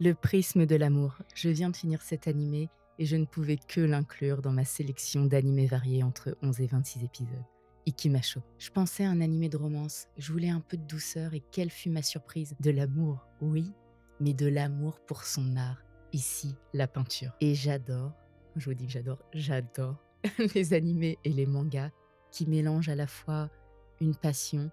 Le prisme de l'amour. Je viens de finir cet animé et je ne pouvais que l'inclure dans ma sélection d'animés variés entre 11 et 26 épisodes. Ikimasho. Je pensais à un animé de romance, je voulais un peu de douceur et quelle fut ma surprise? De l'amour, oui, mais de l'amour pour son art. Ici, la peinture. Et j'adore, je vous dis que j'adore les animés et les mangas qui mélangent à la fois une passion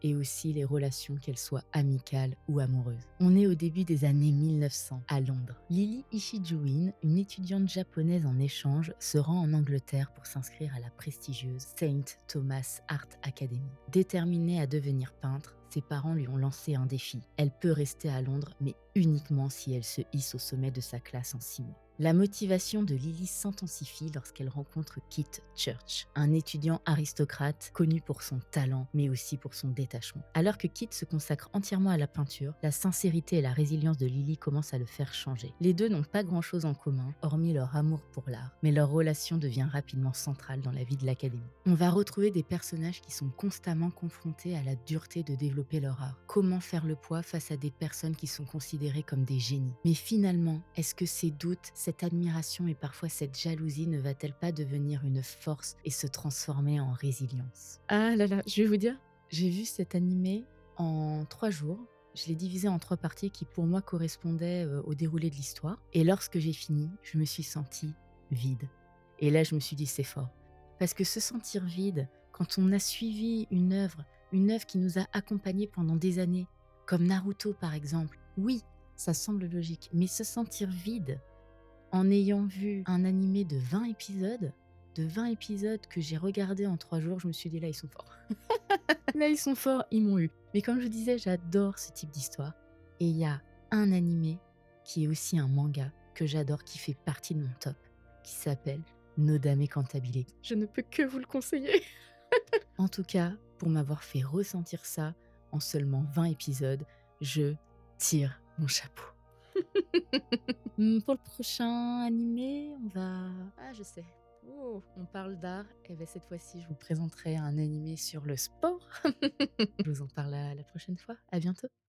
et aussi les relations, qu'elles soient amicales ou amoureuses. On est au début des années 1900, à Londres. Lily Ishijuin, une étudiante japonaise en échange, se rend en Angleterre pour s'inscrire à la prestigieuse Saint Thomas Art Academy. Déterminée à devenir peintre, ses parents lui ont lancé un défi. Elle peut rester à Londres, mais uniquement si elle se hisse au sommet de sa classe en 6 mois. La motivation de Lily s'intensifie lorsqu'elle rencontre Kit Church, un étudiant aristocrate connu pour son talent, mais aussi pour son détachement. Alors que Kit se consacre entièrement à la peinture, la sincérité et la résilience de Lily commencent à le faire changer. Les deux n'ont pas grand-chose en commun, hormis leur amour pour l'art, mais leur relation devient rapidement centrale dans la vie de l'académie. On va retrouver des personnages qui sont constamment confrontés à la dureté de développer leur art. Comment faire le poids face à des personnes qui sont considérées comme des génies? Mais finalement, est-ce que ces doutes, cette admiration et parfois cette jalousie ne va-t-elle pas devenir une force et se transformer en résilience? Ah là là, je vais vous dire, j'ai vu cet animé en 3 jours. Je l'ai divisé en 3 parties qui pour moi correspondaient au déroulé de l'histoire. Et lorsque j'ai fini, je me suis sentie vide. Et là, je me suis dit, c'est fort. Parce que se sentir vide, quand on a suivi une œuvre qui nous a accompagnés pendant des années, comme Naruto par exemple, oui, ça semble logique, mais se sentir vide en ayant vu un animé de 20 épisodes que j'ai regardé en 3 jours, je me suis dit: «Là, ils sont forts. Là, ils sont forts, ils m'ont eu». Mais comme je vous disais, j'adore ce type d'histoire et il y a un animé qui est aussi un manga que j'adore, qui fait partie de mon top, qui s'appelle Nodame Cantabile. Je ne peux que vous le conseiller. En tout cas, pour m'avoir fait ressentir ça en seulement 20 épisodes, je tire mon chapeau. Pour le prochain animé, on va ah je sais. Oh, on parle d'art et beh, cette fois-ci, je vous présenterai un animé sur le sport. Je vous en parle la prochaine fois. À bientôt.